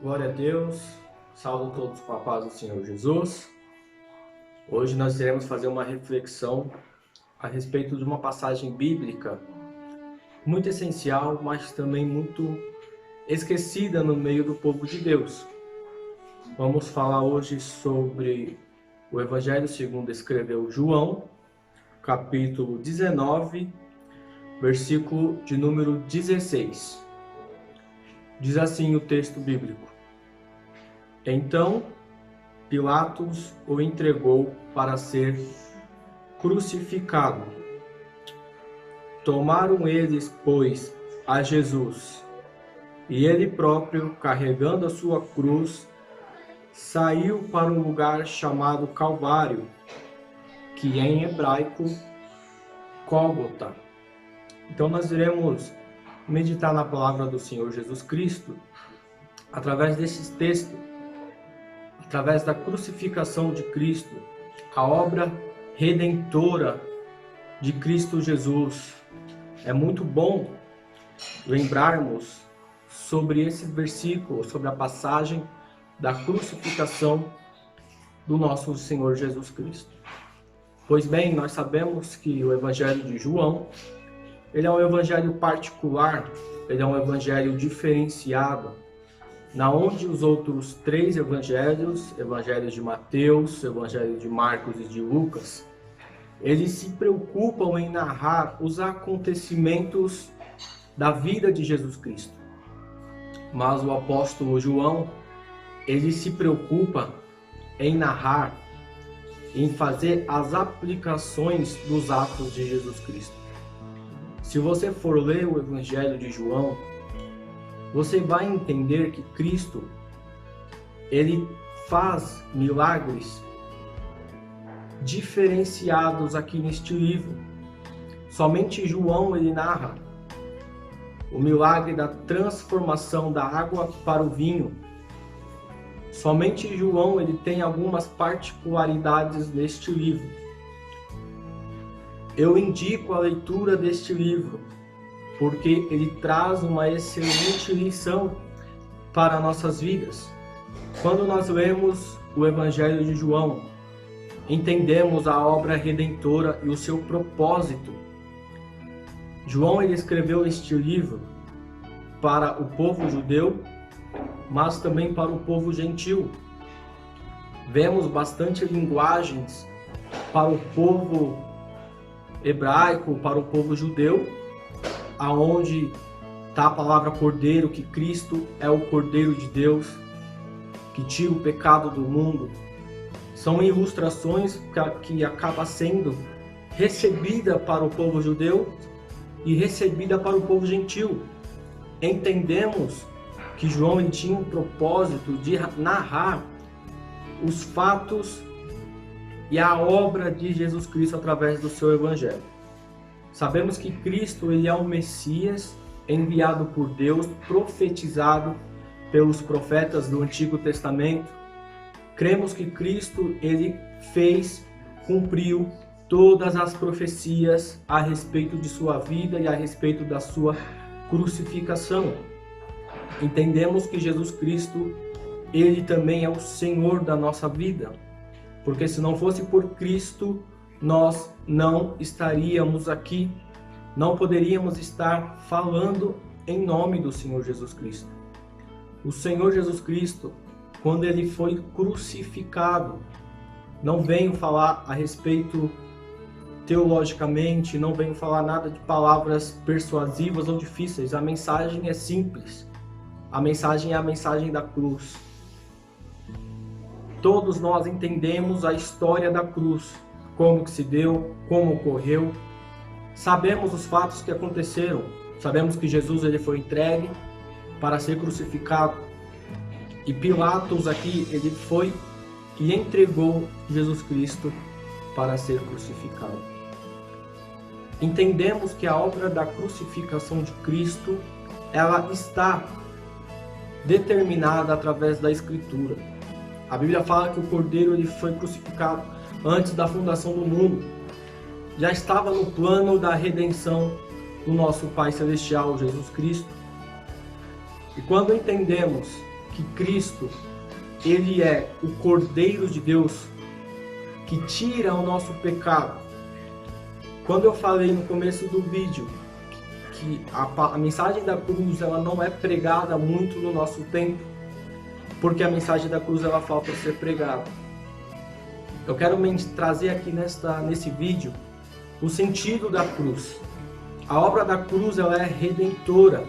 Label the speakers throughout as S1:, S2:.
S1: Glória a Deus, saúdo todos com a paz do Senhor Jesus. Hoje nós iremos fazer uma reflexão a respeito de uma passagem bíblica muito essencial, mas também muito esquecida no meio do povo de Deus. Vamos falar hoje sobre o Evangelho segundo escreveu João, capítulo 19, versículo de número 16. Diz assim o texto bíblico: Então Pilatos o entregou para ser crucificado. Tomaram eles, pois, a Jesus, e ele próprio, carregando a sua cruz, saiu para um lugar chamado Calvário, que em hebraico, Gólgota. Então nós iremos meditar na palavra do Senhor Jesus Cristo, através desses textos, através da crucificação de Cristo, a obra redentora de Cristo Jesus. É muito bom lembrarmos sobre esse versículo, sobre a passagem da crucificação do nosso Senhor Jesus Cristo. Pois bem, nós sabemos que o Evangelho de João, ele é um evangelho particular, ele é um evangelho diferenciado, na onde os outros três evangelhos, evangelhos de Mateus, evangelho de Marcos e de Lucas, eles se preocupam em narrar os acontecimentos da vida de Jesus Cristo. Mas o apóstolo João, ele se preocupa em narrar, em fazer as aplicações dos atos de Jesus Cristo. Se você for ler o Evangelho de João, você vai entender que Cristo, ele faz milagres diferenciados aqui neste livro. Somente João ele narra o milagre da transformação da água para o vinho. Somente João ele tem algumas particularidades neste livro. Eu indico a leitura deste livro, porque ele traz uma excelente lição para nossas vidas. Quando nós lemos o Evangelho de João, entendemos a obra redentora e o seu propósito. João ele escreveu este livro para o povo judeu, mas também para o povo gentil. Vemos bastante linguagens para o povo hebraico, para o povo judeu, aonde está a palavra cordeiro, que Cristo é o Cordeiro de Deus, que tira o pecado do mundo. São ilustrações que acaba sendo recebida para o povo judeu e recebida para o povo gentil. Entendemos que João ele tinha um propósito de narrar os fatos e a obra de Jesus Cristo através do seu Evangelho. Sabemos que Cristo ele é o Messias enviado por Deus, profetizado pelos profetas do Antigo Testamento. Cremos que Cristo ele cumpriu todas as profecias a respeito de sua vida e a respeito da sua crucificação. Entendemos que Jesus Cristo ele também é o Senhor da nossa vida, porque se não fosse por Cristo, nós não estaríamos aqui, não poderíamos estar falando em nome do Senhor Jesus Cristo. O Senhor Jesus Cristo, quando ele foi crucificado, não venho falar a respeito teologicamente, não venho falar nada de palavras persuasivas ou difíceis. A mensagem é simples. A mensagem é a mensagem da cruz. Todos nós entendemos a história da cruz, como que se deu, como ocorreu. Sabemos os fatos que aconteceram. Sabemos que Jesus ele foi entregue para ser crucificado. E Pilatos aqui, ele foi e entregou Jesus Cristo para ser crucificado. Entendemos que a obra da crucificação de Cristo, ela está determinada através da Escritura. A Bíblia fala que o Cordeiro ele foi crucificado antes da fundação do mundo. Já estava no plano da redenção do nosso Pai Celestial, Jesus Cristo. E quando entendemos que Cristo, ele é o Cordeiro de Deus que tira o nosso pecado. Quando eu falei no começo do vídeo que a mensagem da cruz ela não é pregada muito no nosso tempo, porque a mensagem da cruz ela falta ser pregada. Eu quero trazer aqui nesse vídeo o sentido da cruz. A obra da cruz ela é redentora.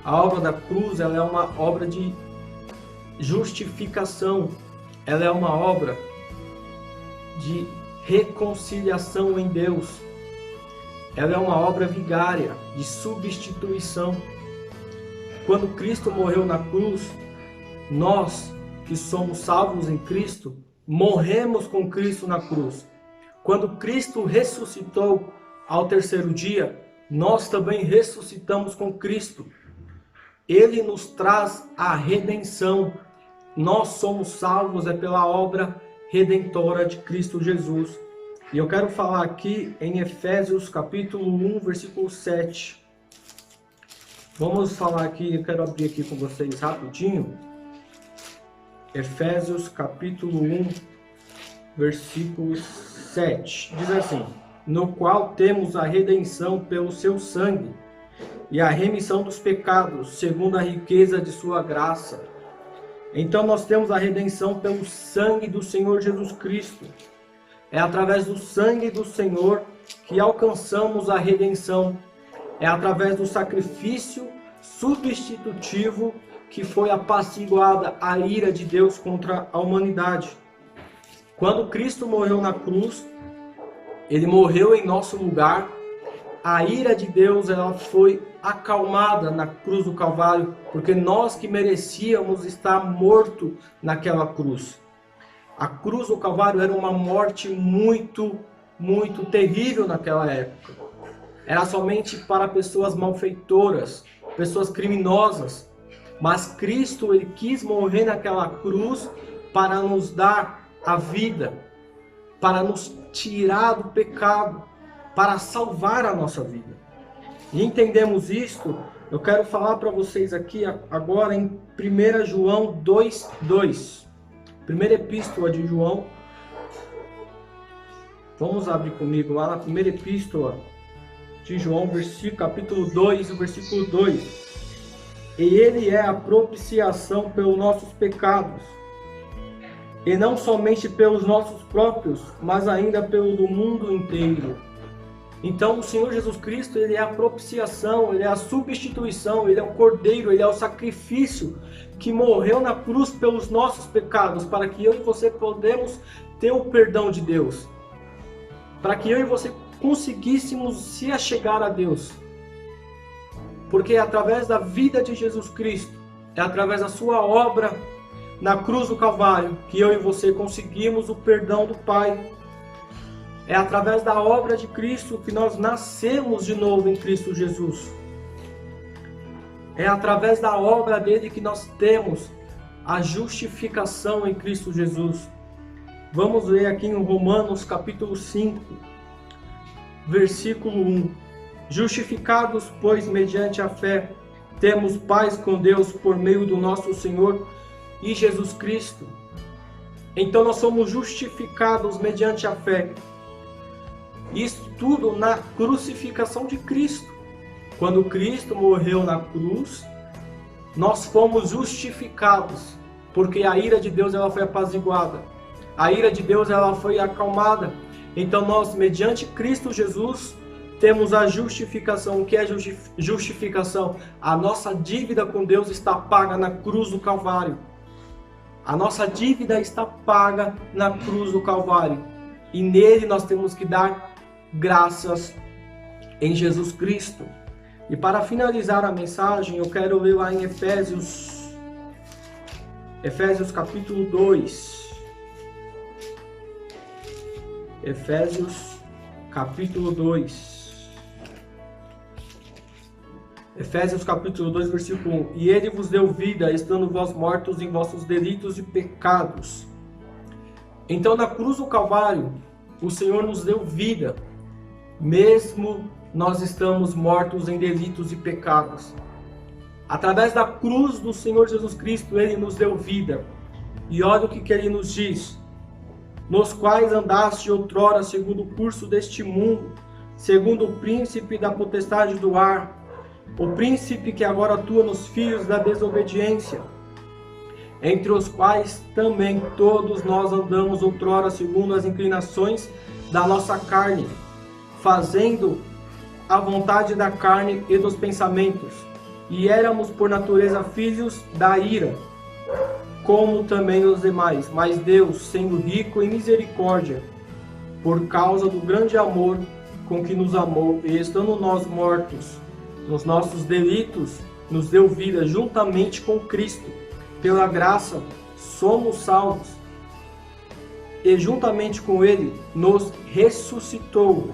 S1: A obra da cruz ela é uma obra de justificação. Ela é uma obra de reconciliação em Deus. Ela é uma obra vigária de substituição. Quando Cristo morreu na cruz, nós que somos salvos em Cristo, morremos com Cristo na cruz. Quando Cristo ressuscitou ao terceiro dia, nós também ressuscitamos com Cristo. Ele nos traz a redenção. Nós somos salvos pela obra redentora de Cristo Jesus. E eu quero falar aqui em Efésios capítulo 1, versículo 7. Vamos falar aqui, eu quero abrir aqui com vocês rapidinho. Efésios capítulo 1, versículo 7. Diz assim: no qual temos a redenção pelo seu sangue, e a remissão dos pecados, segundo a riqueza de sua graça. Então nós temos a redenção pelo sangue do Senhor Jesus Cristo. É através do sangue do Senhor que alcançamos a redenção. É através do sacrifício substitutivo que foi apaciguada a ira de Deus contra a humanidade. Quando Cristo morreu na cruz, ele morreu em nosso lugar. A ira de Deus ela foi acalmada na cruz do Calvário, porque nós que merecíamos estar morto naquela cruz. A cruz do Calvário era uma morte muito, muito terrível naquela época. Era somente para pessoas malfeitoras, pessoas criminosas. Mas Cristo ele quis morrer naquela cruz para nos dar a vida, para nos tirar do pecado, para salvar a nossa vida. E entendemos isto, eu quero falar para vocês aqui agora em 1 João 2:2. Primeira epístola de João. Vamos abrir comigo lá na primeira epístola de João, capítulo 2, o versículo 2. E ele é a propiciação pelos nossos pecados, e não somente pelos nossos próprios, mas ainda pelo do mundo inteiro. Então o Senhor Jesus Cristo, ele é a propiciação, ele é a substituição, ele é o Cordeiro, ele é o sacrifício que morreu na cruz pelos nossos pecados, para que eu e você podemos ter o perdão de Deus, para que eu e você conseguíssemos se achegar a Deus. Porque é através da vida de Jesus Cristo, é através da sua obra na cruz do Calvário, que eu e você conseguimos o perdão do Pai. É através da obra de Cristo que nós nascemos de novo em Cristo Jesus. É através da obra dele que nós temos a justificação em Cristo Jesus. Vamos ler aqui em Romanos capítulo 5, versículo 1. Justificados, pois, mediante a fé, temos paz com Deus por meio do nosso Senhor e Jesus Cristo. Então nós somos justificados mediante a fé. Isso tudo na crucificação de Cristo. Quando Cristo morreu na cruz, nós fomos justificados, porque a ira de Deus ela foi apaziguada. A ira de Deus ela foi acalmada. Então nós, mediante Cristo Jesus, temos a justificação. O que é justificação? A nossa dívida com Deus está paga na cruz do Calvário. A nossa dívida está paga na cruz do Calvário. E nele nós temos que dar graças em Jesus Cristo. E para finalizar a mensagem, eu quero ler lá em Efésios capítulo 2. Efésios capítulo 2. Efésios capítulo 2, versículo 1. E ele vos deu vida, estando vós mortos em vossos delitos e pecados. Então na cruz do Calvário, o Senhor nos deu vida, mesmo nós estamos mortos em delitos e pecados. Através da cruz do Senhor Jesus Cristo, Ele nos deu vida. E olha o que Ele nos diz: nos quais andaste outrora segundo o curso deste mundo, segundo o príncipe da potestade do ar, o príncipe que agora atua nos filhos da desobediência, entre os quais também todos nós andamos outrora segundo as inclinações da nossa carne, fazendo a vontade da carne e dos pensamentos, e éramos por natureza filhos da ira, como também os demais. Mas Deus, sendo rico em misericórdia, por causa do grande amor com que nos amou, e estando nós mortos nos nossos delitos, nos deu vida juntamente com Cristo. Pela graça somos salvos, e juntamente com Ele nos ressuscitou,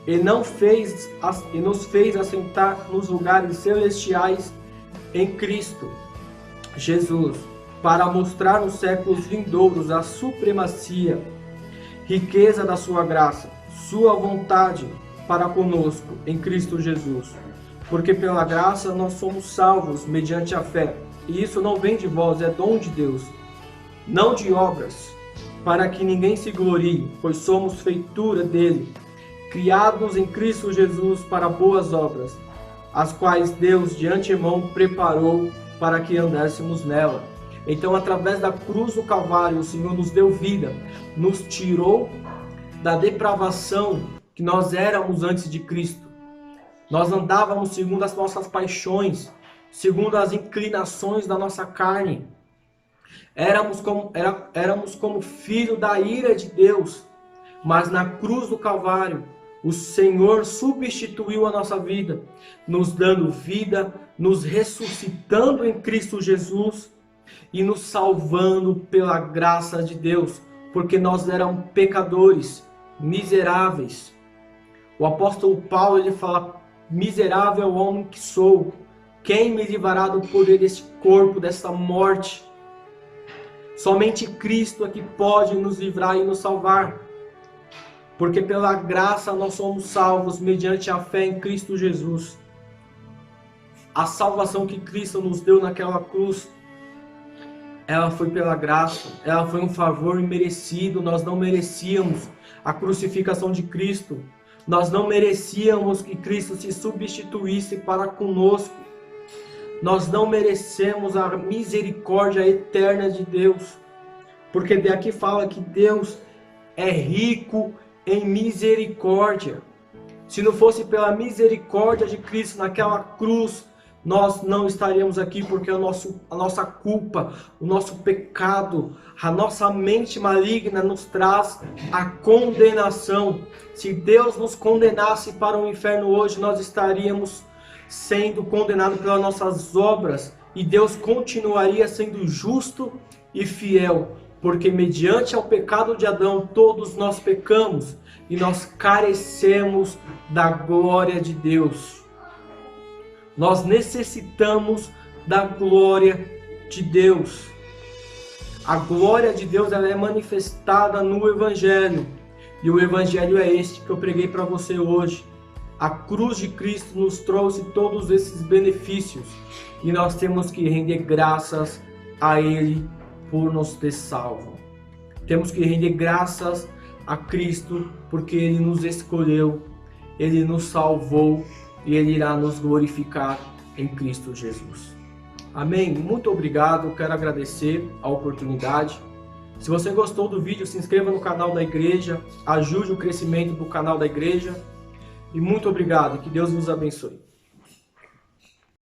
S1: e nos fez assentar nos lugares celestiais em Cristo Jesus, para mostrar nos séculos vindouros a supremacia, riqueza da sua graça, sua vontade para conosco em Cristo Jesus. Porque pela graça nós somos salvos mediante a fé. E isso não vem de vós, é dom de Deus, não de obras, para que ninguém se glorie, pois somos feitura dele, criados em Cristo Jesus para boas obras, as quais Deus de antemão preparou para que andássemos nela. Então, através da cruz do Calvário, o Senhor nos deu vida, nos tirou da depravação que nós éramos antes de Cristo. Nós andávamos segundo as nossas paixões, segundo as inclinações da nossa carne. Éramos como filho da ira de Deus, mas na cruz do Calvário, o Senhor substituiu a nossa vida, nos dando vida, nos ressuscitando em Cristo Jesus e nos salvando pela graça de Deus, porque nós éramos pecadores, miseráveis. O apóstolo Paulo, ele fala: miserável é o homem que sou, quem me livrará do poder deste corpo, desta morte? Somente Cristo é que pode nos livrar e nos salvar, porque pela graça nós somos salvos mediante a fé em Cristo Jesus. A salvação que Cristo nos deu naquela cruz, ela foi pela graça, ela foi um favor imerecido. Nós não merecíamos a crucificação de Cristo, nós não merecíamos que Cristo se substituísse para conosco, nós não merecemos a misericórdia eterna de Deus, porque daqui fala que Deus é rico em misericórdia. Se não fosse pela misericórdia de Cristo naquela cruz, nós não estaríamos aqui, porque a nossa culpa, o nosso pecado, a nossa mente maligna nos traz a condenação. Se Deus nos condenasse para o inferno hoje, nós estaríamos sendo condenados pelas nossas obras, e Deus continuaria sendo justo e fiel, porque mediante ao pecado de Adão, todos nós pecamos e nós carecemos da glória de Deus. Nós necessitamos da glória de Deus. A glória de Deus, ela é manifestada no Evangelho. E o Evangelho é este que eu preguei para você hoje. A cruz de Cristo nos trouxe todos esses benefícios. E nós temos que render graças a Ele por nos ter salvo. Temos que render graças a Cristo porque Ele nos escolheu, Ele nos salvou e Ele irá nos glorificar em Cristo Jesus. Amém? Muito obrigado, quero agradecer a oportunidade. Se você gostou do vídeo, se inscreva no canal da igreja, ajude o crescimento do canal da igreja. E muito obrigado, que Deus nos abençoe.